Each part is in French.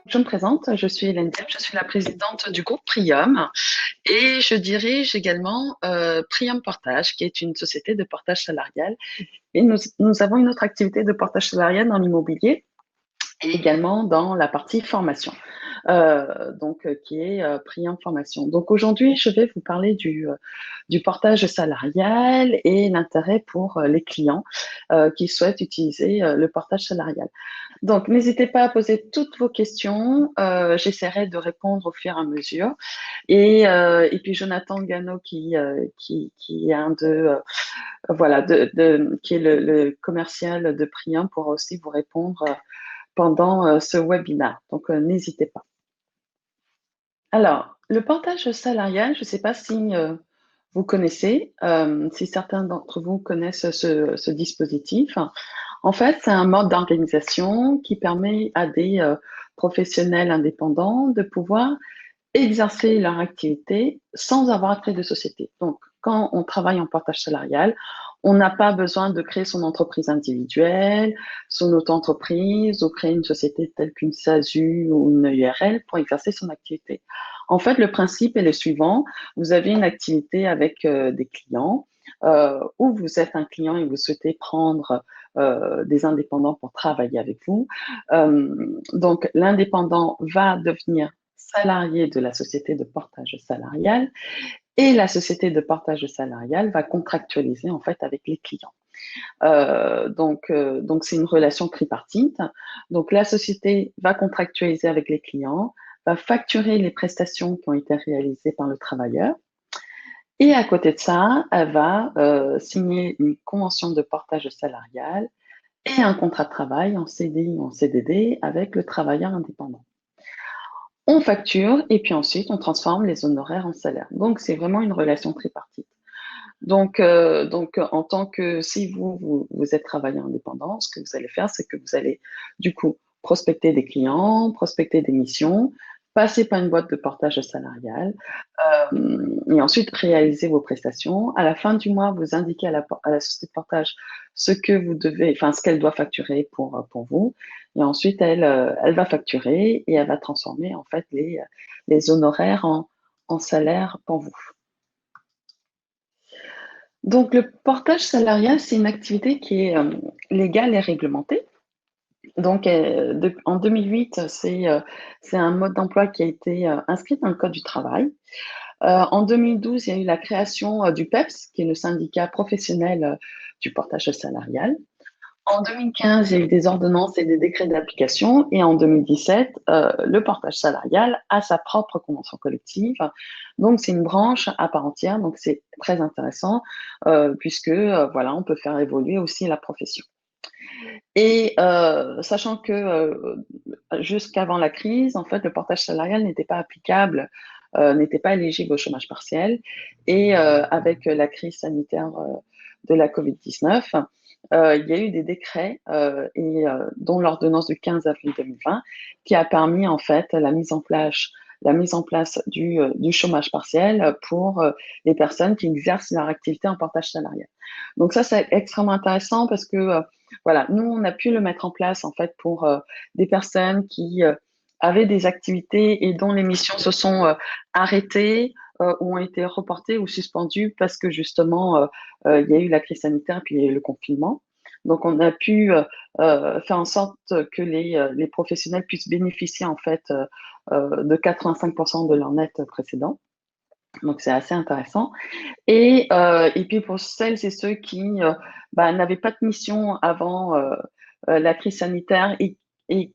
Je me présente, je suis Hélène Diep, je suis la présidente du groupe Prium et je dirige également Prium Portage, qui est une société de portage salarial. Et nous avons une autre activité de portage salarial dans l'immobilier et également dans la partie formation, qui est Prium Formation. Donc aujourd'hui, je vais vous parler du portage salarial et l'intérêt pour les clients qui souhaitent utiliser le portage salarial. Donc, n'hésitez pas à poser toutes vos questions. J'essaierai de répondre au fur et à mesure. Et puis Jonathan Gano, qui est un qui est le commercial de Priam, pourra aussi vous répondre pendant ce webinaire. Donc, n'hésitez pas. Alors, le portage salarial, je ne sais pas si vous connaissez, si certains d'entre vous connaissent ce dispositif. En fait, c'est un mode d'organisation qui permet à des professionnels indépendants de pouvoir exercer leur activité sans avoir à créer de société. Donc, quand on travaille en portage salarial, on n'a pas besoin de créer son entreprise individuelle, son auto-entreprise ou créer une société telle qu'une SASU ou une URL pour exercer son activité. En fait, le principe est le suivant. Vous avez une activité avec des clients ou vous êtes un client et vous souhaitez prendre des indépendants pour travailler avec vous. Donc, l'indépendant va devenir salarié de la société de portage salarial et la société de portage salarial va contractualiser en fait avec les clients. Donc c'est une relation tripartite. Donc la société va contractualiser avec les clients, va facturer les prestations qui ont été réalisées par le travailleur. Et à côté de ça, elle va signer une convention de portage salarial et un contrat de travail en CDI ou en CDD avec le travailleur indépendant. On facture et puis ensuite on transforme les honoraires en salaire. Donc c'est vraiment une relation tripartite. Donc en tant que si vous êtes travailleur indépendant, ce que vous allez faire, c'est que vous allez du coup prospecter des clients, prospecter des missions, passer par une boîte de portage salarial et ensuite réaliser vos prestations. À la fin du mois, vous indiquez à la société de portage ce que vous devez, enfin ce qu'elle doit facturer pour vous. Et ensuite, elle va facturer et elle va transformer en fait les honoraires en salaire pour vous. Donc, le portage salarial, c'est une activité qui est légale et réglementée. Donc, en 2008, c'est un mode d'emploi qui a été inscrit dans le Code du travail. En 2012, il y a eu la création du PEPS, qui est le syndicat professionnel du portage salarial. En 2015, il y a eu des ordonnances et des décrets d'application. Et en 2017, le portage salarial a sa propre convention collective. Donc, c'est une branche à part entière. Donc, c'est très intéressant puisque, voilà, on peut faire évoluer aussi la profession. Et sachant que jusqu'avant la crise, en fait, le portage salarial n'était pas applicable, n'était pas éligible au chômage partiel. Et avec la crise sanitaire de la Covid-19, il y a eu des décrets, dont l'ordonnance du 15 avril 2020, qui a permis en fait la mise en place du chômage partiel pour les personnes qui exercent leur activité en portage salarial. Donc ça, c'est extrêmement intéressant parce que voilà, nous, on a pu le mettre en place en fait pour des personnes qui avaient des activités et dont les missions se sont arrêtées ou ont été reportées ou suspendues parce que justement, il y a eu la crise sanitaire puis il y a eu le confinement. Donc, on a pu faire en sorte que les professionnels puissent bénéficier en fait de 85% de leur net précédent. Donc, c'est assez intéressant. Et puis pour celles et ceux qui n'avaient pas de mission avant la crise sanitaire et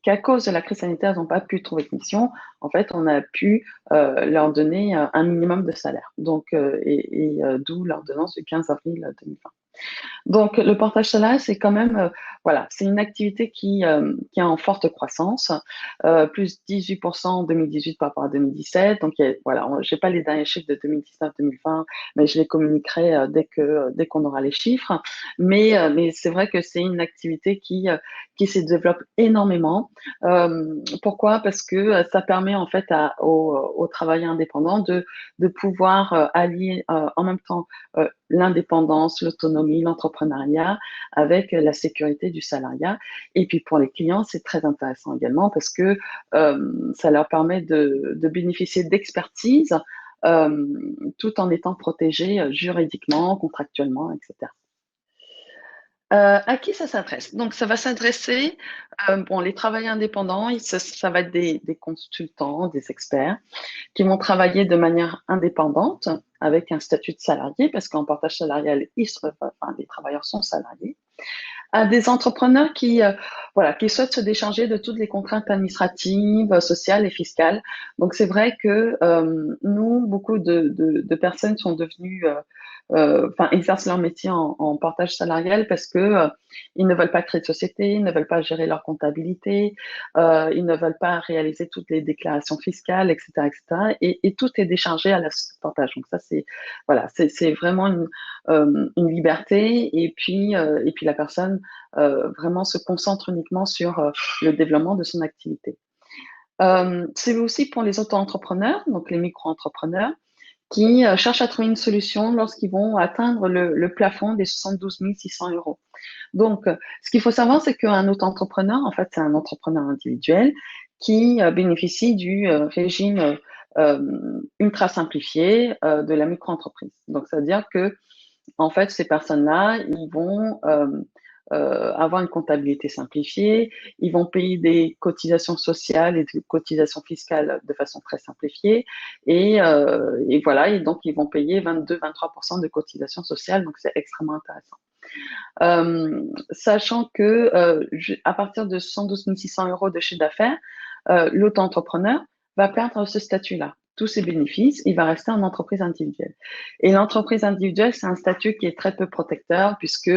qu'à cause de la crise sanitaire, ils n'ont pas pu trouver de mission, en fait, on a pu leur donner un minimum de salaire. Donc, d'où l'ordonnance du 15 avril 2020. Donc, le portage salarial, c'est quand même, voilà, c'est une activité qui est en forte croissance, plus 18% en 2018 par rapport à 2017. Donc, voilà, j'ai pas les derniers chiffres de 2019-2020, mais je les communiquerai dès qu'on aura les chiffres. Mais c'est vrai que c'est une activité qui se développe énormément. Pourquoi? Parce que ça permet en fait aux travailleurs indépendants de pouvoir allier en même temps l'indépendance, l'autonomie, l'entrepreneuriat avec la sécurité du salariat. Et puis pour les clients, c'est très intéressant également parce que ça leur permet de bénéficier d'expertise euh, tout en étant protégés juridiquement, contractuellement, etc. À qui ça s'adresse? Donc, ça va s'adresser, bon, les travailleurs indépendants, ça va être des consultants, des experts qui vont travailler de manière indépendante avec un statut de salarié, parce qu'en partage salarial, les travailleurs sont salariés, à des entrepreneurs voilà, qui souhaitent se décharger de toutes les contraintes administratives, sociales et fiscales. Donc, c'est vrai que nous, beaucoup de personnes sont devenues exercent leur métier en partage salarial parce que ils ne veulent pas créer de société, ils ne veulent pas gérer leur comptabilité, ils ne veulent pas réaliser toutes les déclarations fiscales, etc., etc. Et tout est déchargé à la société de partage. Donc ça, c'est voilà, c'est vraiment une liberté. Et puis la personne vraiment se concentre uniquement sur le développement de son activité. C'est aussi pour les auto-entrepreneurs, donc les micro-entrepreneurs qui cherchent à trouver une solution lorsqu'ils vont atteindre le plafond des 72 600 euros. Donc, ce qu'il faut savoir, c'est qu'un auto-entrepreneur, en fait, c'est un entrepreneur individuel qui bénéficie du régime ultra simplifié de la micro-entreprise. Donc, ça veut dire que, en fait, ces personnes-là, ils vont avoir une comptabilité simplifiée, ils vont payer des cotisations sociales et des cotisations fiscales de façon très simplifiée, et voilà, et donc ils vont payer 22-23% de cotisations sociales, donc c'est extrêmement intéressant. Sachant que à partir de 112 600 euros de chiffre d'affaires, l'auto-entrepreneur va perdre ce statut-là. Tous ses bénéfices, il va rester en entreprise individuelle. Et l'entreprise individuelle, c'est un statut qui est très peu protecteur puisque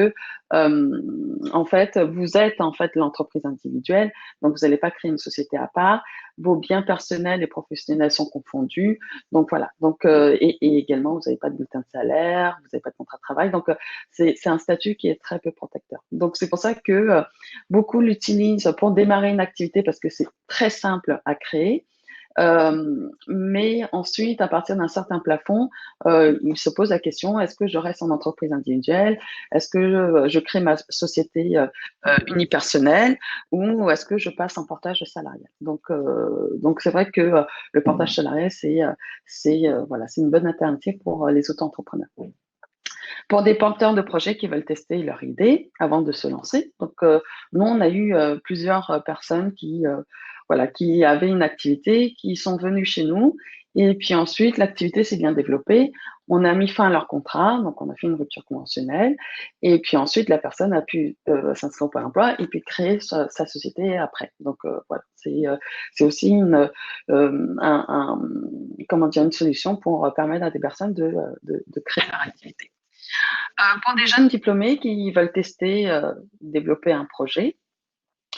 en fait, vous êtes en fait l'entreprise individuelle, donc vous n'allez pas créer une société à part. Vos biens personnels et professionnels sont confondus. Donc voilà. Donc et également, vous n'avez pas de bulletin de salaire, vous n'avez pas de contrat de travail. Donc c'est un statut qui est très peu protecteur. Donc c'est pour ça que beaucoup l'utilisent pour démarrer une activité parce que c'est très simple à créer. Mais ensuite, à partir d'un certain plafond, il se pose la question, est-ce que je reste en entreprise individuelle? Est-ce que je crée ma société unipersonnelle ou est-ce que je passe en portage salarial? Donc c'est vrai que le portage salarial, voilà, c'est une bonne alternative pour les auto-entrepreneurs. Pour des porteurs de projets qui veulent tester leur idée avant de se lancer. Donc, nous, on a eu plusieurs personnes voilà, qui avaient une activité, qui sont venues chez nous. Et puis ensuite, l'activité s'est bien développée. On a mis fin à leur contrat, donc on a fait une rupture conventionnelle. Et puis ensuite, la personne a pu s'inscrire au Pôle emploi et puis créer sa société après. Donc voilà, c'est aussi comment dire, une solution pour permettre à des personnes de créer leur activité. Pour des jeunes diplômés qui veulent tester, développer un projet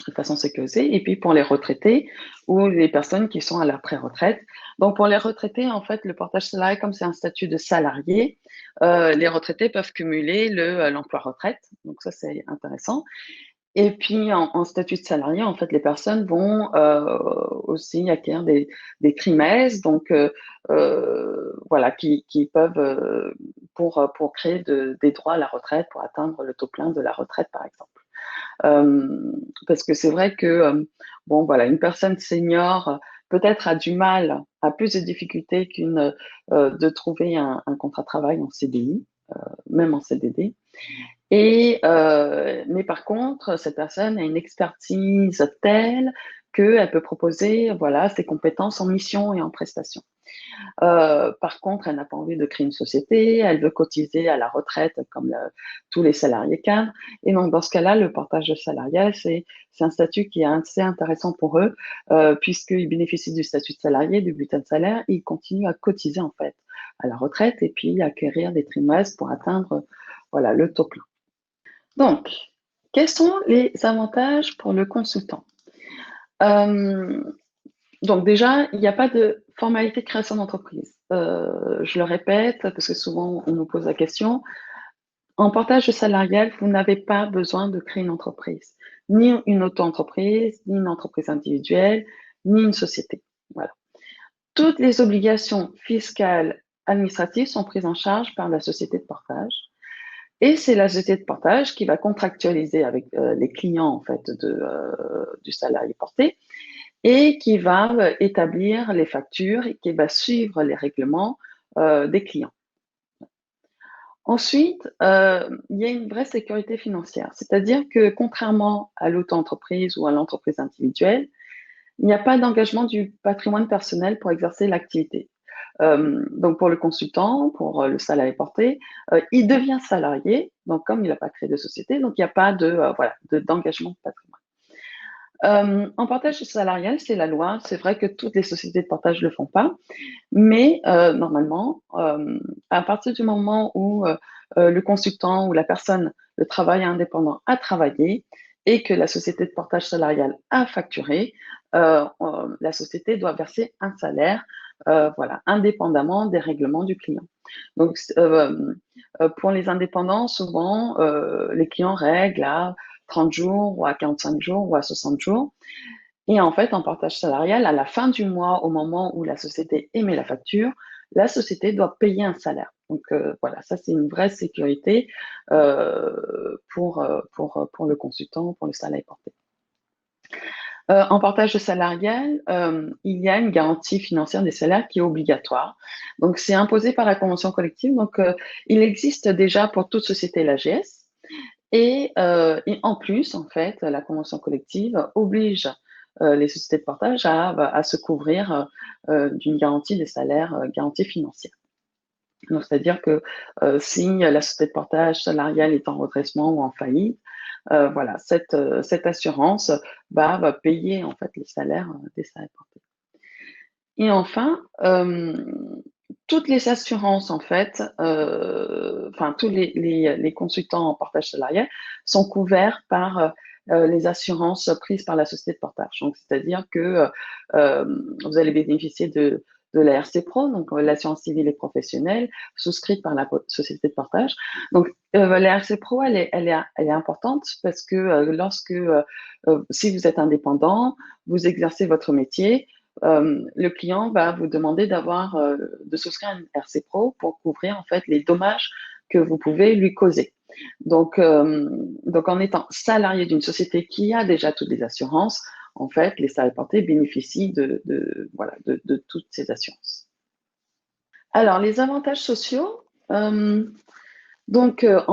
de façon sécurisée, et puis pour les retraités ou les personnes qui sont à la pré-retraite. Donc pour les retraités, en fait, le portage salarial, comme c'est un statut de salarié, les retraités peuvent cumuler l'emploi retraite. Donc ça, c'est intéressant. Et puis en statut de salarié, en fait, les personnes vont aussi acquérir des trimestres, donc voilà, qui peuvent pour créer des droits à la retraite, pour atteindre le taux plein de la retraite, par exemple. Parce que c'est vrai que bon, voilà, une personne senior peut-être a du mal, a plus de difficultés de trouver un contrat de travail en CDI, même en CDD. Mais par contre, cette personne a une expertise telle qu'elle peut proposer, voilà, ses compétences en mission et en prestation. Par contre, elle n'a pas envie de créer une société, elle veut cotiser à la retraite comme tous les salariés cadres. Et donc, dans ce cas-là, le portage salarial, c'est un statut qui est assez intéressant pour eux, puisqu'ils bénéficient du statut de salarié, du bulletin de salaire, et ils continuent à cotiser en fait à la retraite et puis acquérir des trimestres pour atteindre voilà, le taux plein. Donc, quels sont les avantages pour le consultant? Donc déjà, il n'y a pas de formalité de création d'entreprise. Je le répète parce que souvent on nous pose la question. En portage salarial, vous n'avez pas besoin de créer une entreprise, ni une auto-entreprise, ni une entreprise individuelle, ni une société. Voilà. Toutes les obligations fiscales, administratives sont prises en charge par la société de portage. Et c'est la société de portage qui va contractualiser avec les clients en fait du salarié porté et qui va établir les factures et qui va suivre les règlements des clients. Ensuite, il y a une vraie sécurité financière, c'est-à-dire que contrairement à l'auto-entreprise ou à l'entreprise individuelle, il n'y a pas d'engagement du patrimoine personnel pour exercer l'activité. Donc pour le consultant, pour le salarié porté, il devient salarié, donc comme il n'a pas créé de société, donc il n'y a pas d'engagement de patrimoine. En portage salarial, c'est la loi. C'est vrai que toutes les sociétés de portage ne le font pas, mais normalement, à partir du moment où le consultant ou la personne, le travailleur indépendant a travaillé et que la société de portage salarial a facturé, la société doit verser un salaire, voilà, indépendamment des règlements du client. Donc, pour les indépendants, souvent, les clients règlent à 30 jours ou à 45 jours ou à 60 jours. Et en fait, en portage salarial, à la fin du mois, au moment où la société émet la facture, la société doit payer un salaire. Donc voilà, ça c'est une vraie sécurité pour le consultant, pour le salarié porté. En portage salarial, il y a une garantie financière des salaires qui est obligatoire. Donc c'est imposé par la convention collective. Donc il existe déjà pour toute société l'AGS. Et en plus, en fait, la convention collective oblige les sociétés de portage à se couvrir d'une garantie des salaires, garantie financière. Donc, c'est-à-dire que si la société de portage salariale est en redressement ou en faillite, voilà, cette assurance va payer en fait les salaires des salariés portés. Et enfin, toutes les assurances, en fait, enfin, tous les consultants en portage salarial sont couverts par les assurances prises par la société de portage. Donc, c'est-à-dire que vous allez bénéficier de la RC Pro, donc l'assurance civile et professionnelle, souscrite par la société de portage. Donc, la RC Pro, elle est importante parce que si vous êtes indépendant, vous exercez votre métier, le client va vous demander de souscrire une RC Pro pour couvrir en fait les dommages que vous pouvez lui causer. Donc en étant salarié d'une société qui a déjà toutes les assurances, en fait, les salariés portés bénéficient de toutes ces assurances. Alors, les avantages sociaux. En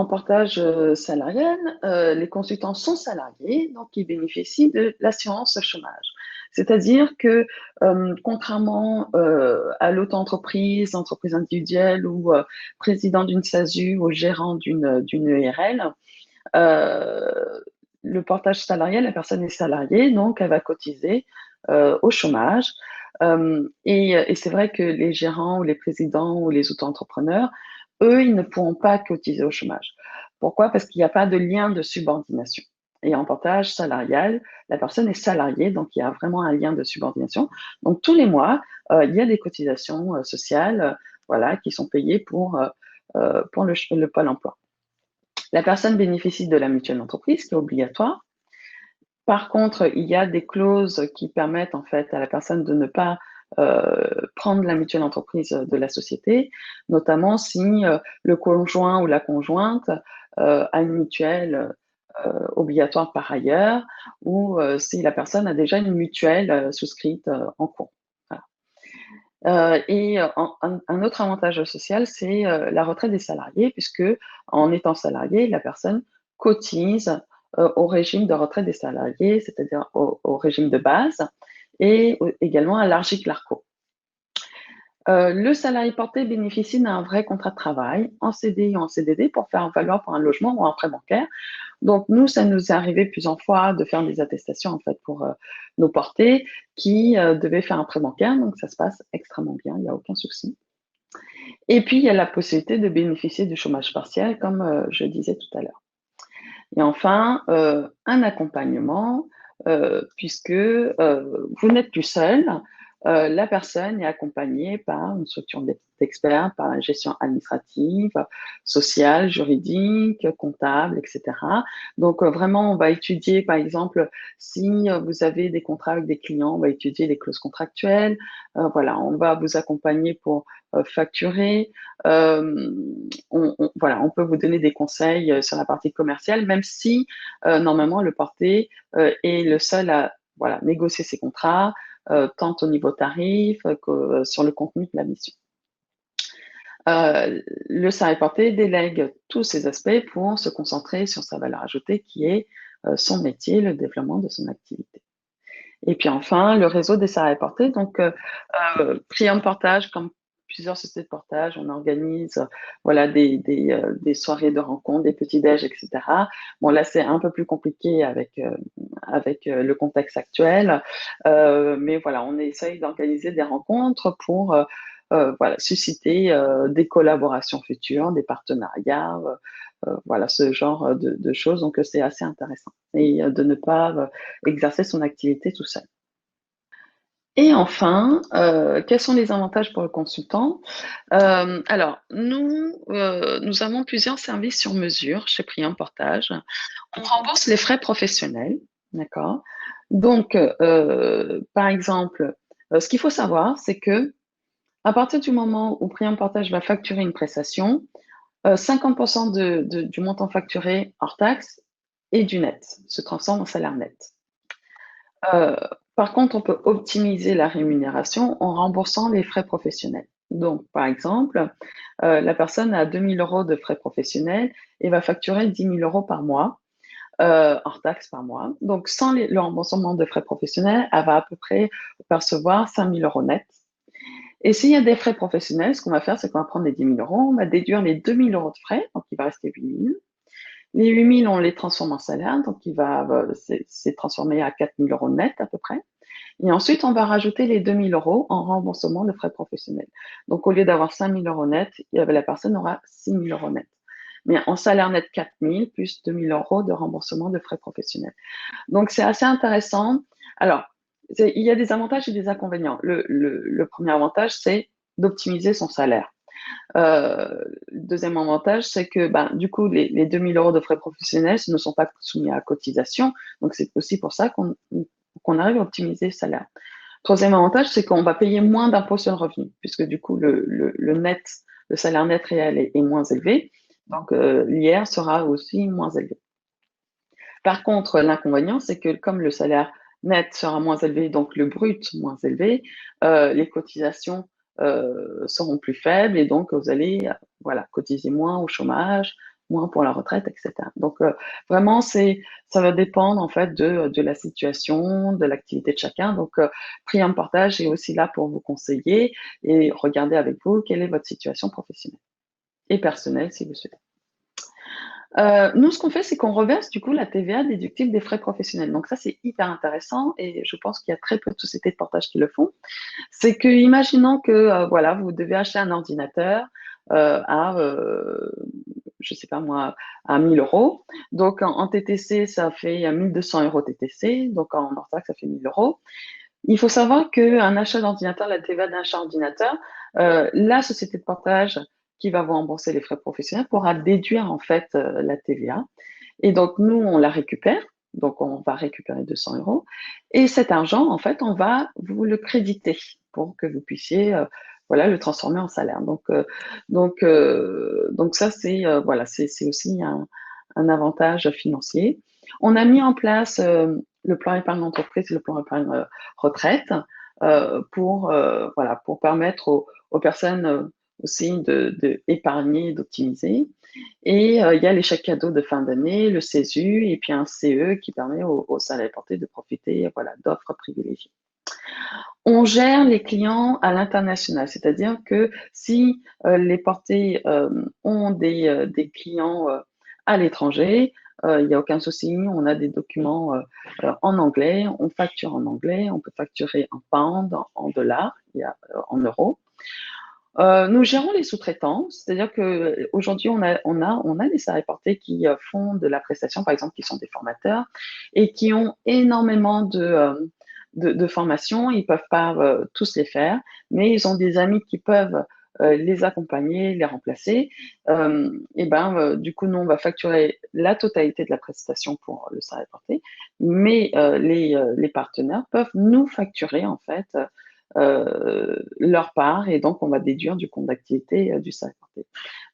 portage salarial, les consultants sont salariés, donc ils bénéficient de l'assurance chômage. C'est-à-dire que, contrairement à l'auto-entreprise, entreprise individuelle ou président d'une SASU ou gérant d'une ERL, le portage salarial, la personne est salariée, donc elle va cotiser au chômage. Et c'est vrai que les gérants ou les présidents ou les auto-entrepreneurs, eux, ils ne pourront pas cotiser au chômage. Pourquoi? Parce qu'il n'y a pas de lien de subordination. Et en portage salarial, la personne est salariée, donc il y a vraiment un lien de subordination. Donc tous les mois, il y a des cotisations sociales, voilà, qui sont payées pour le Pôle emploi. La personne bénéficie de la mutuelle d'entreprise, qui est obligatoire. Par contre, il y a des clauses qui permettent en fait à la personne de ne pas prendre la mutuelle d'entreprise de la société, notamment si le conjoint ou la conjointe a une mutuelle obligatoire par ailleurs, ou si la personne a déjà une mutuelle souscrite en cours. Voilà. Un autre avantage social, c'est la retraite des salariés, puisque en étant salarié, la personne cotise au régime de retraite des salariés, c'est-à-dire au régime de base, et également à l'ARGIC-LARCO. Le salarié porté bénéficie d'un vrai contrat de travail en CDI ou en CDD pour faire valoir pour un logement ou un prêt bancaire. Donc nous, ça nous est arrivé plusieurs fois de faire des attestations en fait pour nos portés qui devaient faire un prêt bancaire. Donc ça se passe extrêmement bien, il n'y a aucun souci. Et puis il y a la possibilité de bénéficier du chômage partiel, comme je disais tout à l'heure. Et enfin, un accompagnement, puisque vous n'êtes plus seul. La personne est accompagnée par une structure d'experts, par la gestion administrative, sociale, juridique, comptable, etc. Donc vraiment, on va étudier, par exemple, si vous avez des contrats avec des clients, on va étudier les clauses contractuelles. Voilà, on va vous accompagner pour facturer. Voilà, on peut vous donner des conseils sur la partie commerciale, même si normalement le porté est le seul à voilà, négocier ses contrats, tant au niveau tarif que sur le contenu de la mission. Le salarié porté délègue tous ces aspects pour se concentrer sur sa valeur ajoutée qui est son métier, le développement de son activité. Et puis enfin, le réseau des salariés portés. Donc, Priam Portage, comme plusieurs sociétés de portage, on organise voilà, des soirées de rencontres, des petits-déj, etc. Bon, là, c'est un peu plus compliqué avec le contexte actuel. Mais voilà, on essaye d'organiser des rencontres pour voilà, susciter des collaborations futures, des partenariats, voilà, ce genre de choses. Donc, c'est assez intéressant. Et de ne pas exercer son activité tout seul. Et enfin, quels sont les avantages pour le consultant? Alors, nous avons plusieurs services sur mesure chez Priam Portage. On rembourse les frais professionnels, d'accord? Donc, par exemple, ce qu'il faut savoir, c'est que à partir du moment où Priam Portage va facturer une prestation, 50% du montant facturé hors taxe et du net se transforme en salaire net. Euh, Par contre, on peut optimiser la rémunération en remboursant les frais professionnels. Donc, par exemple, la personne a 2 000 euros de frais professionnels et va facturer 10 000 euros par mois, hors taxe par mois. Donc, sans le remboursement de frais professionnels, elle va à peu près percevoir 5 000 euros net. Et s'il y a des frais professionnels, ce qu'on va faire, c'est qu'on va prendre les 10 000 euros, on va déduire les 2 000 euros de frais, donc il va rester 8 000. Les 8 000, on les transforme en salaire, donc c'est transformé à 4 000 euros net à peu près. Et ensuite, on va rajouter les 2 000 euros en remboursement de frais professionnels. Donc, au lieu d'avoir 5 000 euros net, la personne aura 6 000 euros net. Mais en salaire net, 4 000 plus 2 000 euros de remboursement de frais professionnels. Donc, c'est assez intéressant. Alors, il y a des avantages et des inconvénients. Le premier avantage, c'est d'optimiser son salaire. Le deuxième avantage, c'est que du coup, les 2 000 euros de frais professionnels ne sont pas soumis à cotisation. Donc, c'est aussi pour ça qu'on arrive à optimiser le salaire. Troisième avantage, c'est qu'on va payer moins d'impôts sur le revenu, puisque du coup, le salaire net réel est moins élevé. Donc, l'IR sera aussi moins élevé. Par contre, l'inconvénient, c'est que comme le salaire net sera moins élevé, donc le brut moins élevé, les cotisations seront plus faibles et donc vous allez voilà, cotiser moins au chômage, moins pour la retraite, etc. Donc vraiment, ça va dépendre en fait de la situation, de l'activité de chacun. Donc Priam Portage est aussi là pour vous conseiller et regarder avec vous quelle est votre situation professionnelle et personnelle si vous souhaitez. Nous, ce qu'on fait, c'est qu'on reverse du coup la TVA déductible des frais professionnels. Donc ça, c'est hyper intéressant et je pense qu'il y a très peu de sociétés de portage qui le font. C'est que, imaginons que voilà, vous devez acheter un ordinateur à, je sais pas moi, à 1 000 euros. Donc en TTC, ça fait 1 200 euros TTC. Donc en hors taxe, ça fait 1 000 euros. Il faut savoir qu'un achat d'ordinateur, la TVA d'un achat d'ordinateur, la société de portage qui va vous rembourser les frais professionnels pourra déduire en fait la TVA. Et donc nous, on la récupère. Donc on va récupérer 200 euros. Et cet argent, en fait, on va vous le créditer pour que vous puissiez voilà, le transformer en salaire. Donc ça, voilà, c'est aussi un avantage financier. On a mis en place le plan épargne d'entreprise et le plan épargne retraite voilà, pour permettre aux personnes aussi de épargner, d'optimiser. Et il y a les chèques cadeaux de fin d'année, le CESU et puis un CE qui permet aux salariés portés de profiter voilà, d'offres privilégiées. On gère les clients à l'international, c'est-à-dire que si les portés ont des clients à l'étranger, il n'y a aucun souci, on a des documents en anglais, on facture en anglais, on peut facturer en pounds, en dollars, en euros. Nous gérons les sous-traitants, c'est-à-dire que aujourd'hui on a des salariés portés qui font de la prestation, par exemple, qui sont des formateurs et qui ont énormément de formations. Ils peuvent pas tous les faire, mais ils ont des amis qui peuvent les accompagner, les remplacer. Du coup, nous on va facturer la totalité de la prestation pour le salarié porté, mais les partenaires peuvent nous facturer en fait leur part et donc on va déduire du compte d'activité du salaire porté.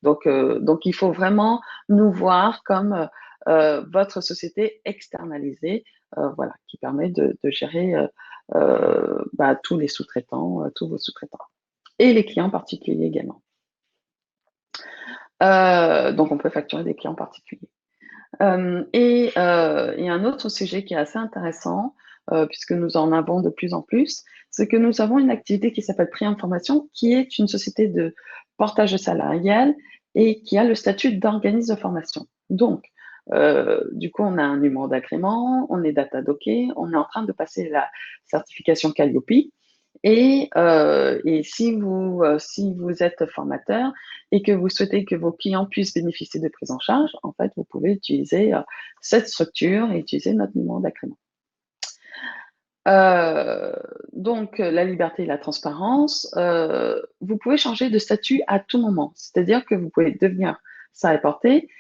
Donc, il faut vraiment nous voir comme votre société externalisée, voilà, qui permet de gérer tous les sous-traitants, tous vos sous-traitants et les clients particuliers également. Donc, on peut facturer des clients particuliers. Et un autre sujet qui est assez intéressant, puisque nous en avons de plus en plus, c'est que nous avons une activité qui s'appelle Préinformation, qui est une société de portage salarial et qui a le statut d'organisme de formation. Donc, du coup, on a un numéro d'agrément, on est data docké, on est en train de passer la certification Calliope. Et si vous êtes formateur et que vous souhaitez que vos clients puissent bénéficier de prise en charge, en fait, vous pouvez utiliser cette structure et utiliser notre numéro d'agrément. Donc, la liberté et la transparence, vous pouvez changer de statut à tout moment. C'est-à-dire que vous pouvez devenir salarié porté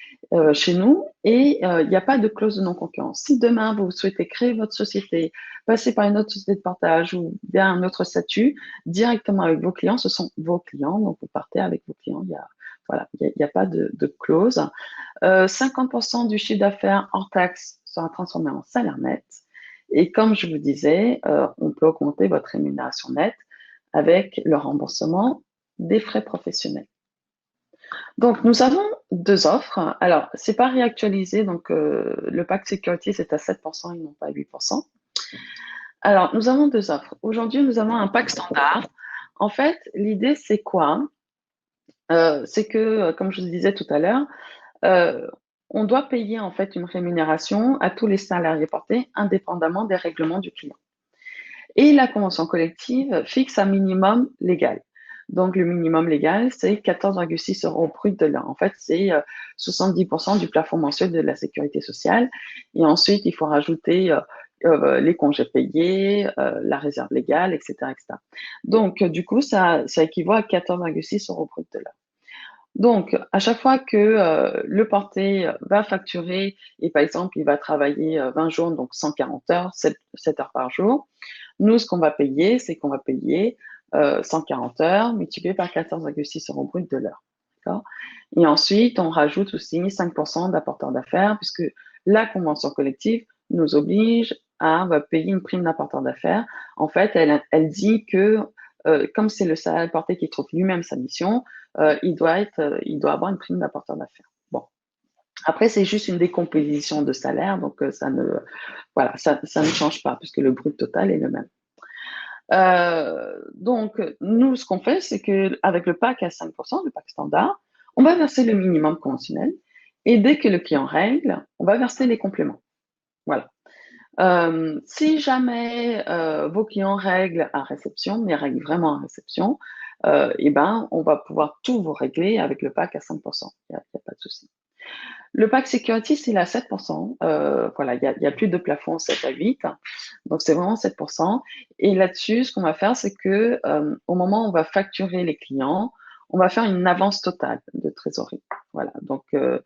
chez nous et il n'y a pas de clause de non-concurrence. Si demain, vous souhaitez créer votre société, passer par une autre société de partage ou bien un autre statut, directement avec vos clients, ce sont vos clients, donc vous partez avec vos clients. Il y a pas de clause. 50% du chiffre d'affaires hors taxe sera transformé en salaire net. Et comme je vous disais, on peut augmenter votre rémunération nette avec le remboursement des frais professionnels. Donc, nous avons deux offres. Alors, c'est pas réactualisé, donc le pack security, c'est à 7% et non pas à 8%. Alors, nous avons deux offres. Aujourd'hui, nous avons un pack standard. En fait, l'idée, c'est quoi? C'est que, comme je vous disais tout à l'heure, on doit payer en fait une rémunération à tous les salariés portés indépendamment des règlements du client. Et la convention collective fixe un minimum légal. Donc, le minimum légal, c'est 14,6 euros brut de l'heure. En fait, c'est 70% du plafond mensuel de la sécurité sociale. Et ensuite, il faut rajouter les congés payés, la réserve légale, etc., etc. Donc, du coup, ça équivaut à 14,6 euros brut de l'heure. Donc, à chaque fois que le porté va facturer, et par exemple, il va travailler 20 jours, donc 140 heures, 7 heures par jour, nous, ce qu'on va payer, c'est qu'on va payer 140 heures multiplié par 14,6 euros brut de l'heure. Et ensuite, on rajoute aussi 5% d'apporteur d'affaires, puisque la convention collective nous oblige à payer une prime d'apporteur d'affaires. En fait, elle dit que comme c'est le salarié porté qui trouve lui-même sa mission, il doit avoir une prime d'apporteur d'affaires. Bon. Après, c'est juste une décomposition de salaire, donc ça ne change pas puisque le brut total est le même. Donc, nous, ce qu'on fait, c'est qu'avec le pack à 5%, le pack standard, on va verser le minimum conventionnel et dès que le client règle, on va verser les compléments. Voilà. Si jamais vos clients règlent à réception, mais règlent vraiment à réception, on va pouvoir tout vous régler avec le pack à 5%. Il n'y a pas de souci. Le pack security, c'est à 7%. Voilà, il y a plus de plafond 7 à 8. Donc, c'est vraiment 7%. Et là-dessus, ce qu'on va faire, c'est que au moment où on va facturer les clients, on va faire une avance totale de trésorerie. Voilà. Donc on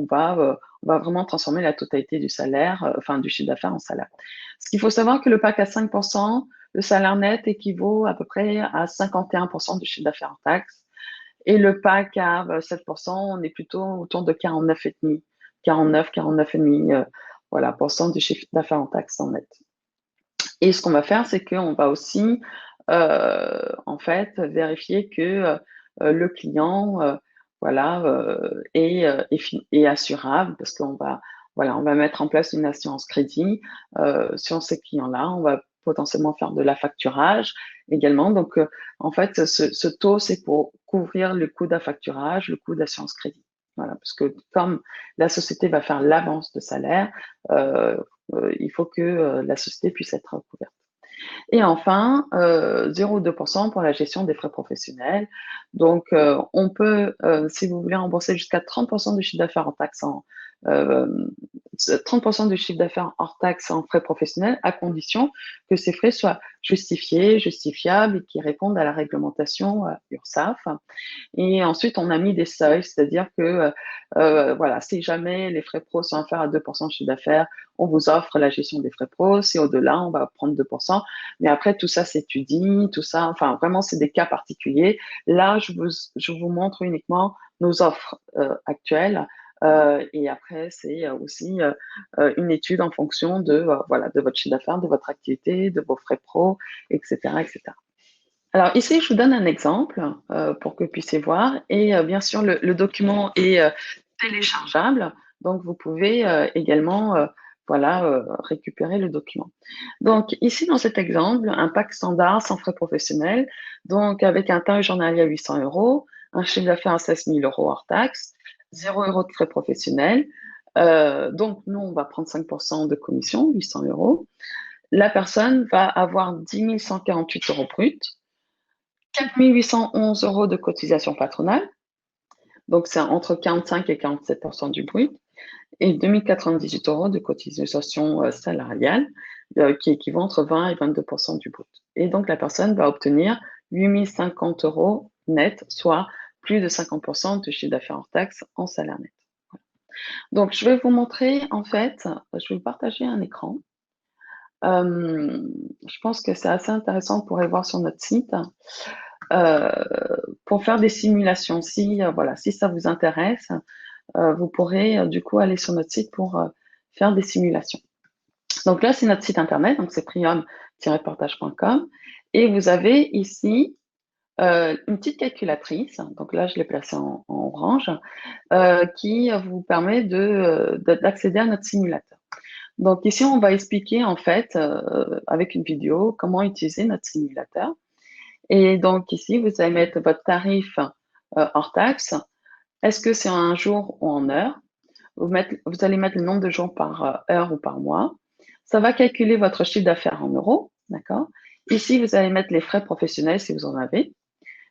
va vraiment transformer la totalité du salaire, du chiffre d'affaires en salaire. Ce qu'il faut savoir que le pack à 5%, le salaire net équivaut à peu près à 51% du chiffre d'affaires en taxes. Et le pack à 7%, on est plutôt autour de 49,5, 49,5, voilà, % du chiffre d'affaires en taxes en net. Et ce qu'on va faire, c'est qu'on va aussi, en fait, vérifier que le client, est assurable parce qu'on va, on va mettre en place une assurance crédit sur ces clients-là. On va potentiellement faire de l'affacturage également. Donc, en fait, ce taux, c'est pour couvrir le coût d'affacturage, le coût d'assurance crédit. Voilà, parce que comme la société va faire l'avance de salaire, il faut que la société puisse être couverte. Et enfin, 0,2% pour la gestion des frais professionnels. Donc, on peut, si vous voulez rembourser jusqu'à 30% du chiffre d'affaires en taxant euh, 30% du chiffre d'affaires hors taxe en frais professionnels, à condition que ces frais soient justifiés, justifiables et qui répondent à la réglementation URSSAF. Et ensuite, on a mis des seuils, c'est-à-dire que voilà, si jamais les frais pro sont inférieurs à 2% de chiffre d'affaires, on vous offre la gestion des frais pro. Si au-delà, on va prendre 2%. Mais après, tout ça s'étudie, tout ça, enfin, vraiment, c'est des cas particuliers. Là, je vous montre uniquement nos offres actuelles. Et après, c'est aussi une étude en fonction de, voilà, de votre chiffre d'affaires, de votre activité, de vos frais pro, etc., etc. Alors ici, je vous donne un exemple pour que vous puissiez voir. Et bien sûr, le document est téléchargeable, donc vous pouvez également voilà, récupérer le document. Donc ici, dans cet exemple, un pack standard sans frais professionnels, donc avec un tarif journalier à 800 euros, un chiffre d'affaires à 16 000 euros hors taxe, 0 euros de frais professionnels. Donc nous, on va prendre 5% de commission, 800 euros. La personne va avoir 10 148 euros bruts. 4 811 euros de cotisation patronale, donc c'est entre 45 et 47% du brut, et 2 098 euros de cotisation salariale, qui équivaut entre 20 et 22% du brut. Et donc la personne va obtenir 8 050 euros net, soit plus de 50% de chiffre d'affaires hors taxe en salaire net. Donc je vais vous montrer, en fait, je vais vous partager un écran. Je pense que c'est assez intéressant, vous pourrez voir sur notre site. Euh, pour faire des simulations. Si, voilà, si ça vous intéresse, vous pourrez du coup aller sur notre site pour faire des simulations. Donc là, c'est notre site internet, donc c'est prium-portage.com. Et vous avez ici une petite calculatrice, donc là, je l'ai placée en orange, qui vous permet d'accéder à notre simulateur. Donc ici, on va expliquer en fait, avec une vidéo, comment utiliser notre simulateur. Et donc ici, vous allez mettre votre tarif hors taxe. Est-ce que c'est en jour ou en heure? Vous allez mettre le nombre de jours par heure ou par mois. Ça va calculer votre chiffre d'affaires en euros, d'accord? Ici, vous allez mettre les frais professionnels si vous en avez,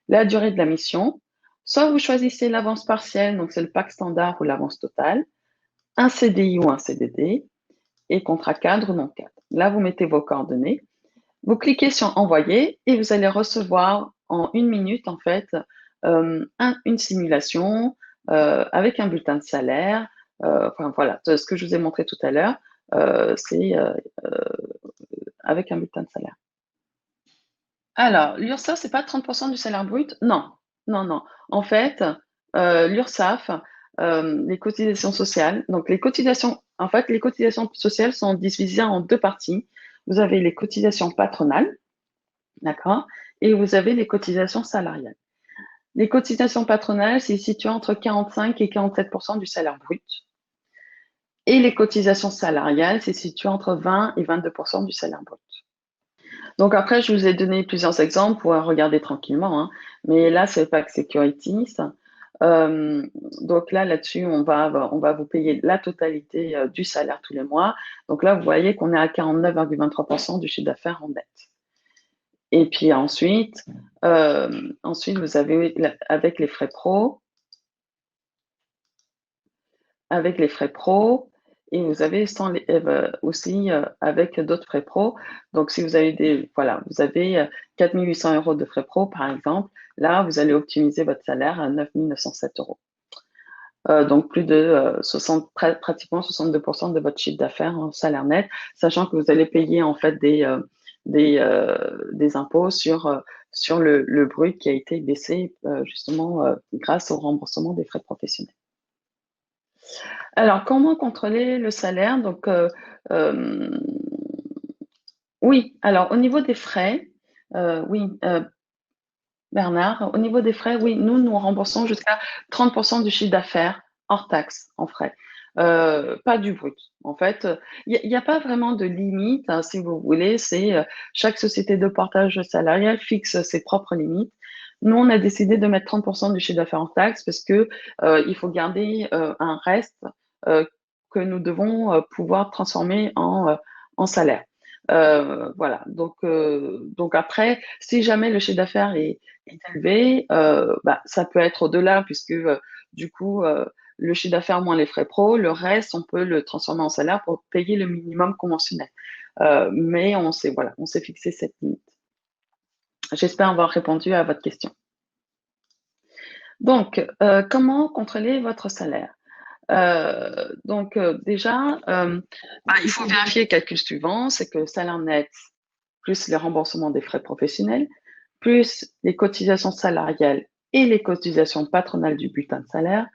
la durée de la mission. Soit vous choisissez l'avance partielle, donc c'est le pack standard ou l'avance totale, un CDI ou un CDD, et contrat cadre ou non cadre. Là, vous mettez vos coordonnées. Vous cliquez sur envoyer et vous allez recevoir en 1 minute, en fait, une simulation avec un bulletin de salaire. Enfin, voilà, ce que je vous ai montré tout à l'heure, c'est avec un bulletin de salaire. Alors, l'URSSAF, c'est pas 30% du salaire brut? Non, non, non. En fait, l'URSSAF, les cotisations sociales, donc les cotisations, en fait, les cotisations sociales sont divisées en deux parties. Vous avez les cotisations patronales, d'accord? Et vous avez les cotisations salariales. Les cotisations patronales, c'est situé entre 45 et 47% du salaire brut. Et les cotisations salariales, c'est situé entre 20 et 22% du salaire brut. Donc après, je vous ai donné plusieurs exemples pour regarder tranquillement, hein. Mais là, c'est pas que Securities. Euh, donc là-dessus, on va vous payer la totalité du salaire tous les mois. Donc là, vous voyez qu'on est à 49,23% du chiffre d'affaires en net. Et puis ensuite vous avez avec les frais pro, et vous avez aussi avec d'autres frais pro. Donc si vous avez voilà, vous avez 4 800 euros de frais pro par exemple, là vous allez optimiser votre salaire à 9 907 euros. Donc plus de 60, pratiquement 62% de votre chiffre d'affaires en salaire net, sachant que vous allez payer en fait des impôts sur le brut qui a été baissé justement grâce au remboursement des frais professionnels. Alors, comment contrôler le salaire? Donc, oui, alors au niveau des frais, oui, Bernard, au niveau des frais, oui, nous remboursons jusqu'à 30% du chiffre d'affaires hors taxe en frais, pas du brut. En fait, il n'y a pas vraiment de limite, hein, si vous voulez. C'est chaque société de portage salarial fixe ses propres limites. Nous, on a décidé de mettre 30% du chiffre d'affaires hors taxe parce que il faut garder un reste euh, que nous devons pouvoir transformer en salaire. Voilà. Donc après, si jamais le chiffre d'affaires est élevé, bah, ça peut être au-delà puisque du coup, le chiffre d'affaires moins les frais pro, le reste, on peut le transformer en salaire pour payer le minimum conventionnel. Mais voilà, on s'est fixé cette limite. J'espère avoir répondu à votre question. Donc, comment contrôler votre salaire? Déjà, il faut vérifier le calcul suivant, c'est que le salaire net plus les remboursements des frais professionnels, plus les cotisations salariales et les cotisations patronales du bulletin de salaire,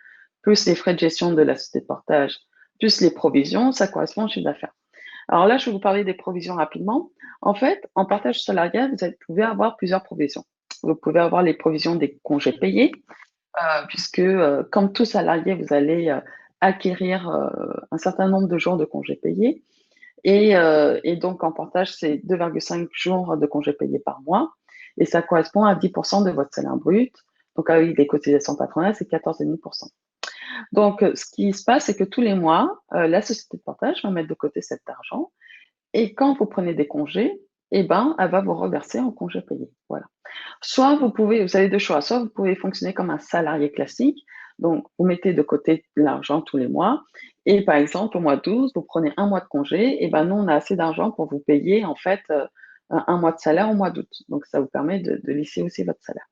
plus les frais de gestion de la société de portage, plus les provisions, ça correspond au chiffre d'affaires. Alors là, je vais vous parler des provisions rapidement. En fait, en partage salarial, vous pouvez avoir plusieurs provisions. Vous pouvez avoir les provisions des congés payés, puisque comme tout salarié, vous allez acquérir un certain nombre de jours de congés payés. Et donc, en partage, c'est 2,5 jours de congés payés par mois. Et ça correspond à 10% de votre salaire brut. Donc, avec les cotisations patronales, c'est 14,5%. Donc, ce qui se passe, c'est que tous les mois, la société de portage va mettre de côté cet argent. Et quand vous prenez des congés, eh ben, elle va vous reverser en congés payés. Voilà. Soit vous avez deux choix. Soit vous pouvez fonctionner comme un salarié classique. Donc, vous mettez de côté l'argent tous les mois. Et par exemple, au mois 12, vous prenez un mois de congé. Et ben, nous, on a assez d'argent pour vous payer, en fait, un mois de salaire au mois d'août. Donc, ça vous permet de lisser aussi votre salaire.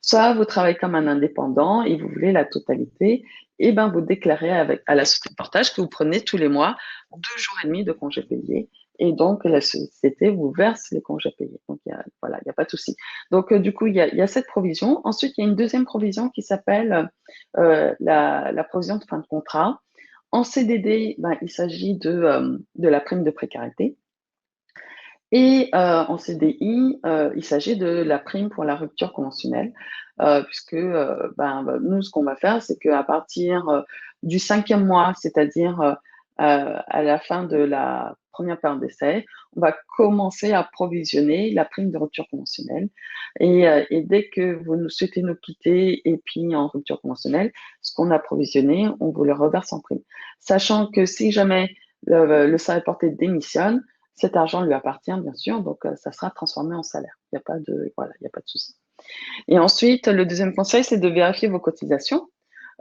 Soit vous travaillez comme un indépendant et vous voulez la totalité. Et ben, vous déclarez à la société de portage que vous prenez tous les mois 2 jours et demi de congés payés. Et donc, la société vous verse les congés payés. Donc, voilà, il n'y a pas de souci. Donc, du coup, il y a cette provision. Ensuite, il y a une deuxième provision qui s'appelle la provision de fin de contrat. En CDD, il s'agit de la prime de précarité. Et en CDI, il s'agit de la prime pour la rupture conventionnelle, puisque nous, ce qu'on va faire, c'est qu'à partir du 5e mois, c'est-à-dire à la fin de la première période d'essai, on va commencer à provisionner la prime de rupture conventionnelle. Et dès que vous nous souhaitez nous quitter et puis en rupture conventionnelle, ce qu'on a provisionné, on vous le reverse en prime. Sachant que si jamais le salarié porté démissionne, cet argent lui appartient, bien sûr, donc ça sera transformé en salaire. Il n'y a pas il y a pas de souci. Et ensuite, le deuxième conseil, c'est de vérifier vos cotisations.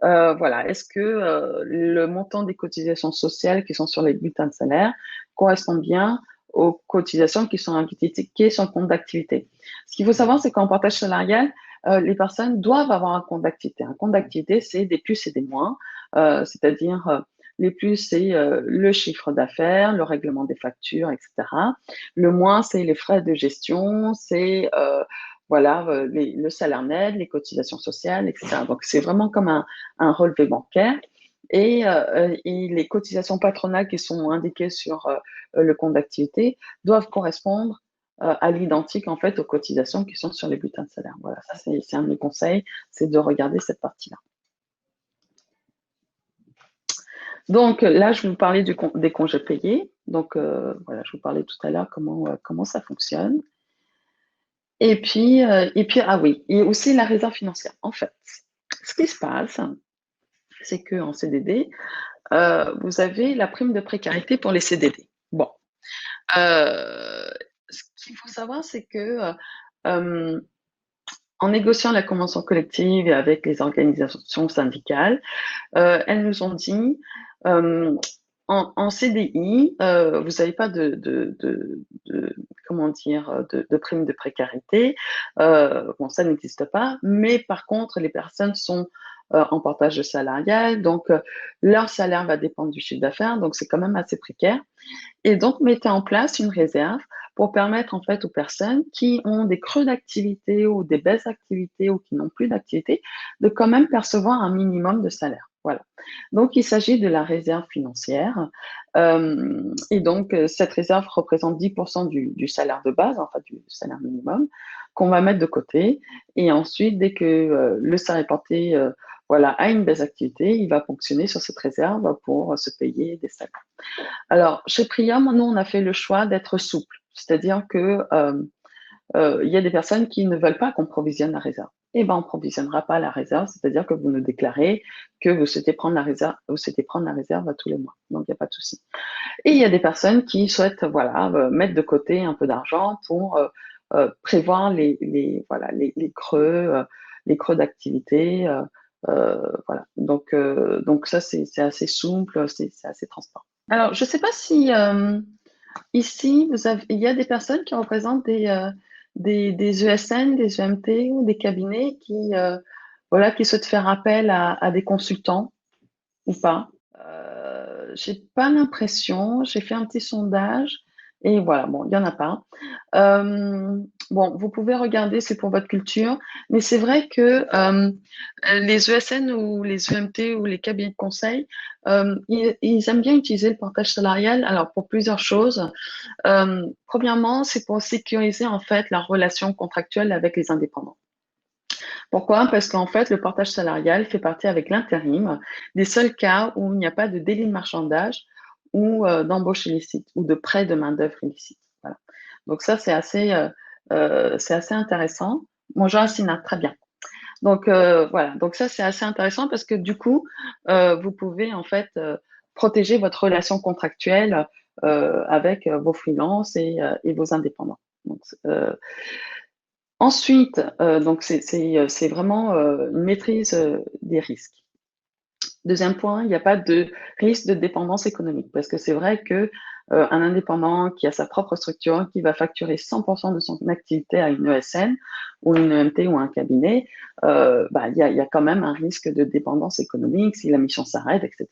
Est-ce que le montant des cotisations sociales qui sont sur les bulletins de salaire correspond bien aux cotisations qui sont indiquées sur le compte d'activité? Ce qu'il faut savoir, c'est qu'en partage salarial, les personnes doivent avoir un compte d'activité. Un compte d'activité, c'est des plus et des moins, c'est-à-dire les plus, c'est le chiffre d'affaires, le règlement des factures, etc. Le moins, c'est les frais de gestion, c'est le salaire net, les cotisations sociales, etc. Donc, c'est vraiment comme un relevé bancaire. Et les cotisations patronales qui sont indiquées sur le compte d'activité doivent correspondre à l'identique, en fait, aux cotisations qui sont sur les bulletins de salaire. Voilà, ça, c'est un de mes conseils, c'est de regarder cette partie-là. Donc là, je vais vous parler des congés payés. Donc je vous parlais tout à l'heure comment ça fonctionne. Et puis, ah oui, et aussi la réserve financière. En fait, ce qui se passe, c'est qu'en CDD, vous avez la prime de précarité pour les CDD. Bon, ce qu'il faut savoir, c'est que en négociant la convention collective et avec les organisations syndicales, elles nous ont dit en CDI, vous n'avez pas de prime de précarité. Ça n'existe pas. Mais par contre, les personnes sont en portage salarial, donc leur salaire va dépendre du chiffre d'affaires, donc c'est quand même assez précaire. Et donc, mettez en place une réserve pour permettre en fait aux personnes qui ont des creux d'activité ou des baisses d'activité ou qui n'ont plus d'activité de quand même percevoir un minimum de salaire. Voilà. Donc, il s'agit de la réserve financière. Et donc, cette réserve représente 10% du salaire de base, enfin du salaire minimum, qu'on va mettre de côté. Et ensuite, dès que le salaire porté a une baisse d'activité, il va fonctionner sur cette réserve pour se payer des salaires. Alors, chez Priam, nous, on a fait le choix d'être souple, c'est-à-dire que il y a des personnes qui ne veulent pas qu'on provisionne la réserve. Eh ben, on provisionnera pas la réserve, c'est-à-dire que vous nous déclarez que vous souhaitez prendre la réserve à tous les mois. Donc, il n'y a pas de souci. Et il y a des personnes qui souhaitent, mettre de côté un peu d'argent pour prévoir les creux d'activité Voilà. Donc ça, c'est assez souple, c'est assez transparent. Alors, je ne sais pas si ici, il y a des personnes qui représentent des ESN, des EMT ou des cabinets voilà, qui souhaitent faire appel à des consultants ou pas. J'ai pas l'impression, j'ai fait un petit sondage et voilà, bon, il y en a pas. Bon, vous pouvez regarder, c'est pour votre culture, mais c'est vrai que les ESN ou les EMT ou les cabinets de conseil, ils aiment bien utiliser le portage salarial. Alors pour plusieurs choses. Premièrement, c'est pour sécuriser en fait la relation contractuelle avec les indépendants. Pourquoi? Parce qu'en fait, le portage salarial fait partie avec l'intérim des seuls cas où il n'y a pas de délit de marchandage ou d'embauche illicite ou de prêt de main-d'œuvre illicite. Voilà. Donc ça, c'est assez intéressant. Bonjour Assina, très bien. Donc voilà, donc ça c'est assez intéressant parce que du coup, vous pouvez en fait protéger votre relation contractuelle avec vos freelances et vos indépendants. Donc, ensuite, donc c'est vraiment une maîtrise des risques. Deuxième point, il n'y a pas de risque de dépendance économique parce que c'est vrai que un indépendant qui a sa propre structure, qui va facturer 100% de son activité à une ESN ou une EMT ou un cabinet, il y a quand même un risque de dépendance économique si la mission s'arrête, etc.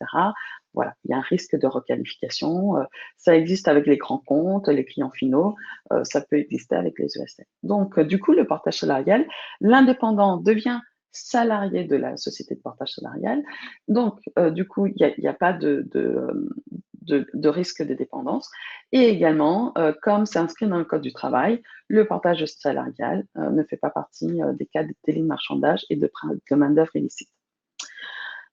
Voilà, il y a un risque de requalification. Ça existe avec les grands comptes, les clients finaux, ça peut exister avec les ESN. Donc, du coup, le partage salarial, l'indépendant devient salarié de la société de portage salarial. Donc, du coup, il y a pas de risque de dépendance. Et également, comme c'est inscrit dans le Code du travail, le portage salarial ne fait pas partie des cas de délit de marchandage et de main-d'œuvre illicite.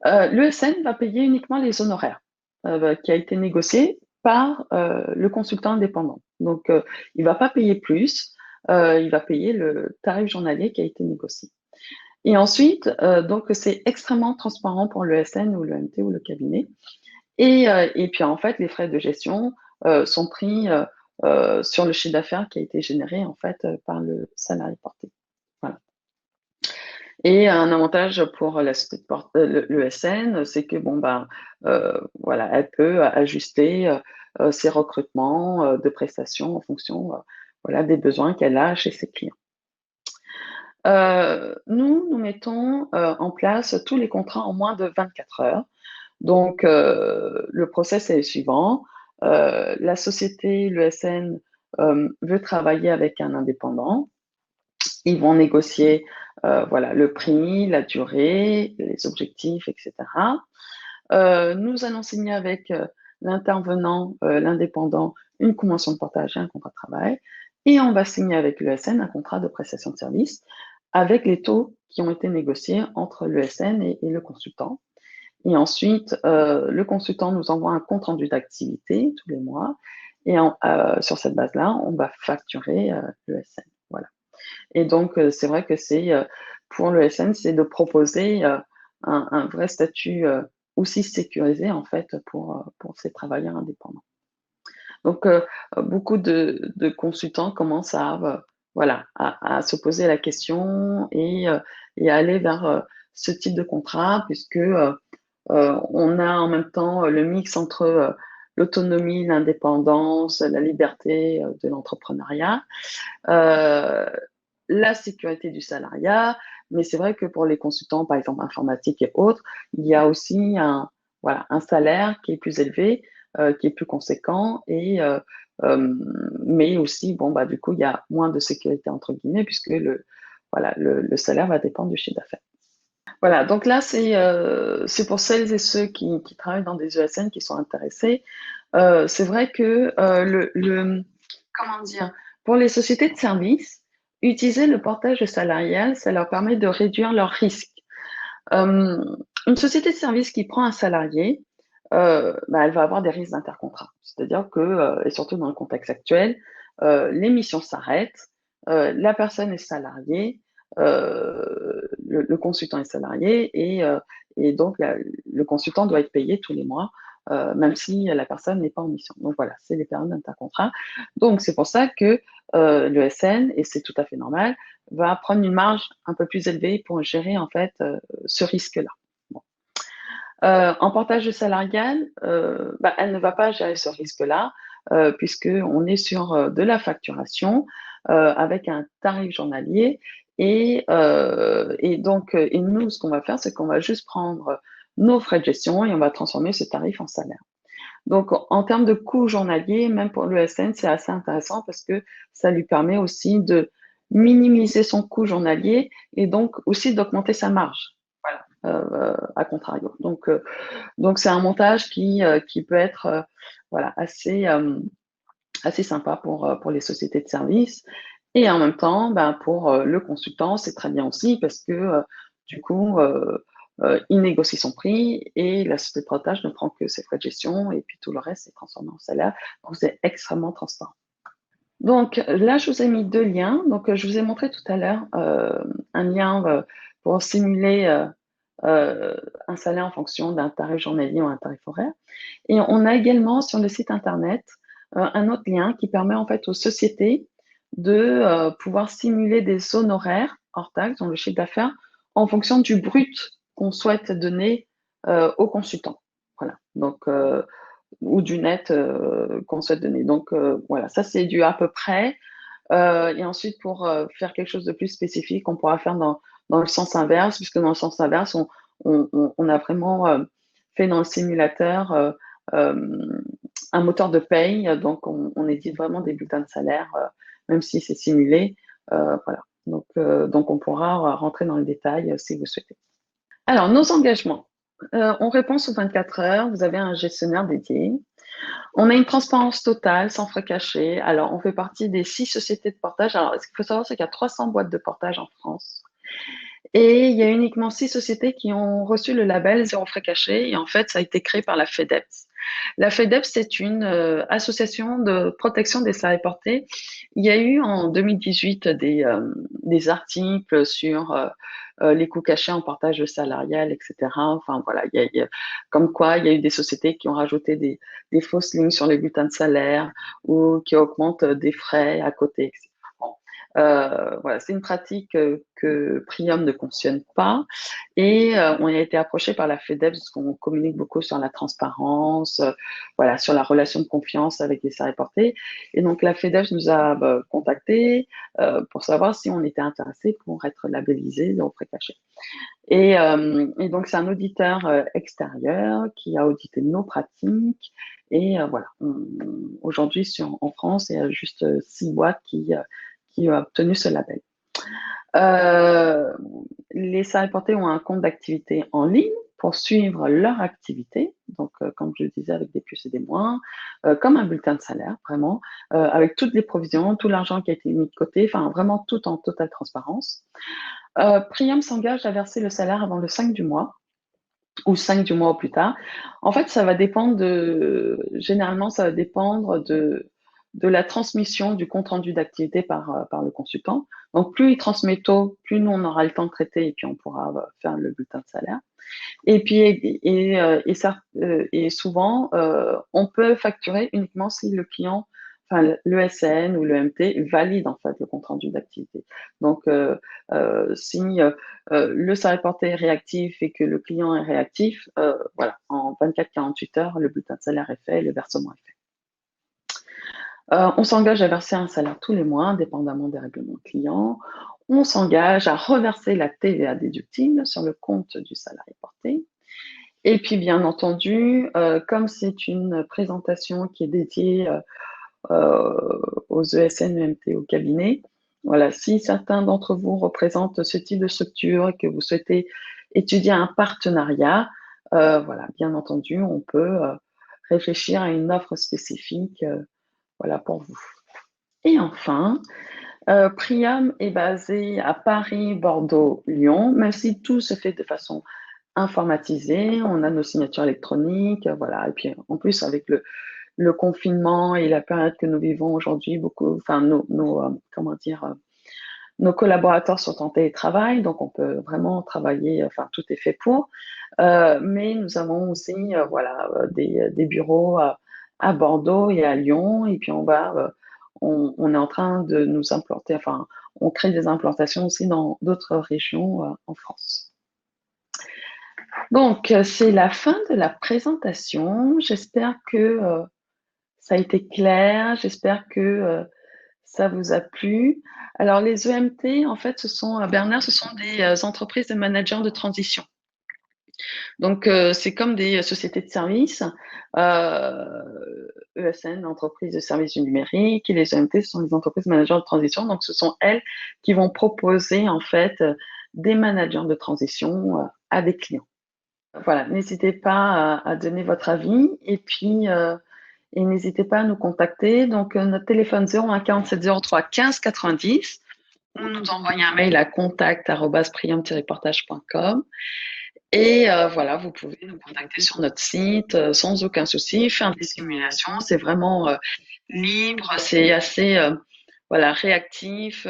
L'ESN va payer uniquement les honoraires qui a été négocié par le consultant indépendant. Donc, il ne va pas payer plus, il va payer le tarif journalier qui a été négocié. Et ensuite, donc c'est extrêmement transparent pour l'ESN ou l'EMT ou le cabinet. Et puis en fait, les frais de gestion sont pris sur le chiffre d'affaires qui a été généré en fait par le salarié porté. Voilà. Et un avantage pour la société l'ESN, c'est que bon ben voilà, elle peut ajuster ses recrutements de prestations en fonction voilà des besoins qu'elle a chez ses clients. Nous mettons en place tous les contrats en moins de 24 heures. Donc, le process est le suivant. La société, l'ESN, veut travailler avec un indépendant. Ils vont négocier voilà, le prix, la durée, les objectifs, etc. Nous allons signer avec l'intervenant, l'indépendant, une convention de portage et un contrat de travail. Et on va signer avec l'ESN un contrat de prestation de service avec les taux qui ont été négociés entre l'ESN et le consultant. Et ensuite, le consultant nous envoie un compte rendu d'activité tous les mois. Et sur cette base-là, on va facturer l'ESN. Voilà. Et donc, c'est vrai que pour l'ESN, c'est de proposer un vrai statut aussi sécurisé, en fait, pour ces travailleurs indépendants. Donc, beaucoup de consultants commencent voilà, à se poser la question et à aller vers ce type de contrat, puisque on a en même temps le mix entre l'autonomie, l'indépendance, la liberté de l'entrepreneuriat, euh, la sécurité du salariat, mais c'est vrai que pour les consultants, par exemple informatiques et autres, il y a aussi voilà, un salaire qui est plus élevé, qui est plus conséquent, mais aussi, bon, bah, du coup, il y a moins de sécurité entre guillemets, puisque voilà, le salaire va dépendre du chiffre d'affaires. Voilà, donc là, c'est pour celles et ceux qui travaillent dans des ESN qui sont intéressés. C'est vrai que comment dire, pour les sociétés de services, utiliser le portage salarial, ça leur permet de réduire leurs risques. Une société de service qui prend un salarié, elle va avoir des risques d'intercontrat. C'est-à-dire que, et surtout dans le contexte actuel, les missions s'arrêtent, la personne est salariée, le consultant est salarié et donc le consultant doit être payé tous les mois, même si la personne n'est pas en mission. Donc voilà, c'est les périodes d'intercontrat. Donc c'est pour ça que l'ESN, et c'est tout à fait normal, va prendre une marge un peu plus élevée pour gérer en fait ce risque-là. Bon. En portage salarial, elle ne va pas gérer ce risque-là, puisqu'on est sur de la facturation avec un tarif journalier. Et donc, et nous, ce qu'on va faire, c'est qu'on va juste prendre nos frais de gestion et on va transformer ce tarif en salaire. Donc, en termes de coût journalier, même pour l'ESN, c'est assez intéressant parce que ça lui permet aussi de minimiser son coût journalier et donc aussi d'augmenter sa marge. Voilà, à contrario. Donc c'est un montage qui peut être voilà, assez sympa pour les sociétés de services. Et en même temps, pour le consultant, c'est très bien aussi parce que du coup, il négocie son prix et la société de portage ne prend que ses frais de gestion et puis tout le reste est transformé en salaire. Donc c'est extrêmement transparent. Donc là, je vous ai mis deux liens. Donc je vous ai montré tout à l'heure un lien pour simuler un salaire en fonction d'un tarif journalier ou un tarif horaire. Et on a également sur le site internet un autre lien qui permet en fait aux sociétés de pouvoir simuler des honoraires hors taxe dans le chiffre d'affaires en fonction du brut qu'on souhaite donner aux consultants. Voilà. Donc ou du net qu'on souhaite donner. Donc voilà, ça c'est du à peu près. Et ensuite, pour faire quelque chose de plus spécifique, on pourra faire dans le sens inverse, puisque dans le sens inverse, on a vraiment fait dans le simulateur un moteur de paye. Donc, on édite vraiment des bulletins de salaire, même si c'est simulé. Voilà. Donc, on pourra rentrer dans le détail si vous souhaitez. Alors, nos engagements. On répond sous 24 heures. Vous avez un gestionnaire dédié. On a une transparence totale, sans frais cachés. Alors, on fait partie des 6 sociétés de portage. Alors, ce qu'il faut savoir, c'est qu'il y a 300 boîtes de portage en France. Et il y a uniquement 6 sociétés qui ont reçu le label zéro frais cachés. Et en fait, ça a été créé par la FEDEPS. La FEDEPS, c'est une association de protection des salariés portés. Il y a eu en 2018 des articles sur les coûts cachés en portage salarial, etc. Enfin voilà, comme quoi il y a eu des sociétés qui ont rajouté des fausses lignes sur les bulletins de salaire ou qui augmentent des frais à côté, etc. Voilà, c'est une pratique que Prium ne cautionne pas et on a été approché par la FEDEPS parce qu'on communique beaucoup sur la transparence, voilà, sur la relation de confiance avec les salariés portés. Et donc la FEDEPS nous a contactés pour savoir si on était intéressé pour être labellisé au frais cachés. Et donc c'est un auditeur extérieur qui a audité nos pratiques. Et voilà, aujourd'hui en France, il y a juste 6 boîtes qui ont obtenu ce label. Euh, les salariés portés ont un compte d'activité en ligne pour suivre leur activité, donc comme je le disais, avec des plus et des moins, comme un bulletin de salaire, vraiment, avec toutes les provisions, tout l'argent qui a été mis de côté, enfin vraiment tout en totale transparence. Priam s'engage à verser le salaire avant le 5 du mois ou 5 du mois au plus tard. En fait, ça va dépendre généralement, ça va dépendre de la transmission du compte rendu d'activité par le consultant. Donc, plus il transmet tôt, plus nous, on aura le temps de traiter et puis on pourra faire le bulletin de salaire. Et puis, et souvent, on peut facturer uniquement si le client, enfin, l'ESN ou l'EMT valide en fait le compte rendu d'activité. Donc, si le salarié porté est réactif et que le client est réactif, voilà, en 24-48 heures, le bulletin de salaire est fait et le versement est fait. On s'engage à verser un salaire tous les mois, indépendamment des règlements clients. On s'engage à reverser la TVA déductible sur le compte du salarié porté. Et puis, bien entendu, comme c'est une présentation qui est dédiée aux ESN, EMT, au cabinet, voilà, si certains d'entre vous représentent ce type de structure et que vous souhaitez étudier un partenariat, voilà, bien entendu, on peut réfléchir à une offre spécifique, voilà, pour vous. Et enfin, Priam est basé à Paris, Bordeaux, Lyon, même si tout se fait de façon informatisée, on a nos signatures électroniques, voilà. Et puis en plus avec le confinement et la période que nous vivons aujourd'hui, beaucoup, enfin comment dire, nos collaborateurs sont en télétravail, donc on peut vraiment travailler, enfin tout est fait pour. Mais nous avons aussi, voilà, des bureaux à Bordeaux et à Lyon, et puis on est en train de nous implanter, enfin, on crée des implantations aussi dans d'autres régions en France. Donc, c'est la fin de la présentation. J'espère que ça a été clair. J'espère que ça vous a plu. Alors, les EMT, en fait, Bernard, ce sont des entreprises de managers de transition. Donc, c'est comme des sociétés de services, ESN, entreprises de services du numérique, et les EMT, ce sont les entreprises managers de transition. Donc, ce sont elles qui vont proposer, en fait, des managers de transition à des clients. Voilà, n'hésitez pas à donner votre avis et puis et n'hésitez pas à nous contacter. Donc, notre téléphone 01 47 03 15 90 ou nous envoyer un mail à contact@prium-portage.com. Et voilà, vous pouvez nous contacter sur notre site sans aucun souci, faire des simulations. C'est vraiment libre, c'est assez voilà, réactif.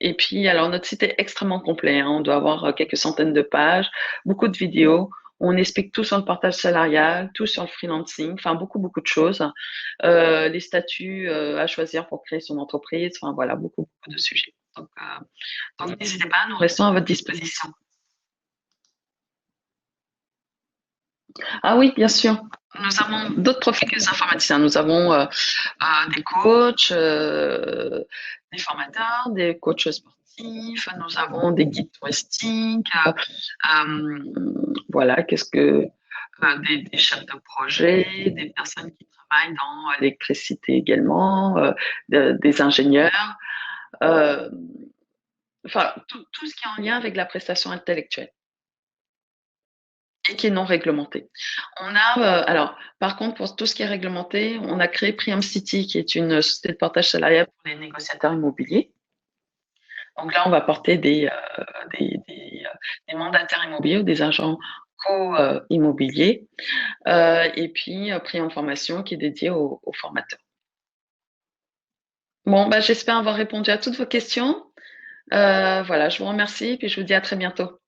Et puis, alors, notre site est extrêmement complet, hein. On doit avoir quelques centaines de pages, beaucoup de vidéos. On explique tout sur le partage salarial, tout sur le freelancing, enfin beaucoup, beaucoup de choses. Les statuts à choisir pour créer son entreprise, enfin voilà, beaucoup, beaucoup de sujets. Donc n'hésitez pas, nous restons à votre disposition. Ah oui, bien sûr. Nous avons d'autres profils que les informaticiens. Nous avons des coachs, des formateurs, des coachs sportifs. Nous avons des guides touristiques. Voilà, des chefs de projet, des personnes qui travaillent dans l'électricité également, des ingénieurs. Euh, enfin, tout ce qui est en lien avec la prestation intellectuelle et qui est non réglementé. Alors, par contre, pour tout ce qui est réglementé, on a créé Prium City, qui est une société de portage salarial pour les négociateurs immobiliers. Donc là, on va porter des mandataires immobiliers ou des agents co-immobiliers. Et puis, Prium Formation, qui est dédié aux formateurs. Bon, bah, j'espère avoir répondu à toutes vos questions. Voilà, je vous remercie et puis je vous dis à très bientôt.